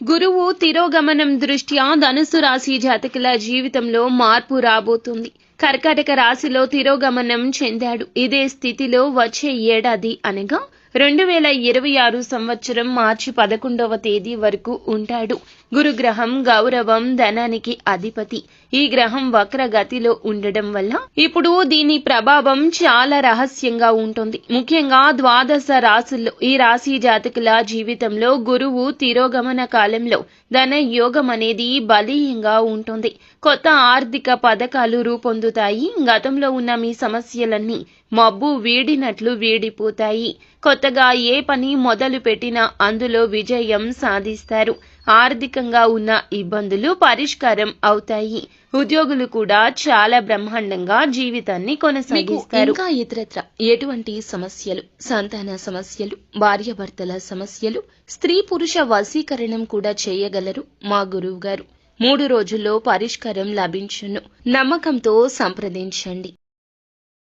గురువు తిరోగమనం దృష్ట్యా ధనుసు రాశి జాతకుల జీవితంలో మార్పు రాబోతుంది. కర్కాటక రాశిలో తిరోగమనం చెందాడు. ఇదే స్థితిలో వచ్చే ఏడాది అనగా 2026 సంవత్సరం మార్చి 11వ తేదీ వరకు ఉంటాడు. గురుగ్రహం గౌరవం, ధనానికి అధిపతి. ఈ గ్రహం వక్రగతిలో ఉండడం వల్ల ఇప్పుడు దీని ప్రభావం చాలా రహస్యంగా ఉంటుంది. ముఖ్యంగా ద్వాదశ రాశుల్లో ఈ రాశి జాతకుల జీవితంలో గురువు తిరోగమన కాలంలో ధన యోగం అనేది బలీయంగా ఉంటుంది. కొత్త ఆర్థిక పథకాలు రూపొందుతాయి. గతంలో ఉన్న మీ సమస్యలన్నీ మబ్బు వీడినట్లు వీడిపోతాయి. కొత్తగా ఏ పని మొదలు పెట్టినా అందులో విజయం సాధిస్తారు. ఆర్థికంగా ఉన్న ఇబ్బందులు పరిష్కారం అవుతాయి. ఉద్యోగులు కూడా చాలా బ్రహ్మాండంగా జీవితాన్ని కొనసాగిస్తారు. ఇంకా ఇతరత్ర ఎటువంటి సమస్యలు, సంతాన సమస్యలు, భార్యాభర్తల సమస్యలు, స్త్రీ పురుష వశీకరణం కూడా చేయగలరు మా గురువు గారు. 3 రోజుల్లో పరిష్కారం లభించును. నమ్మకంతో సంప్రదించండి.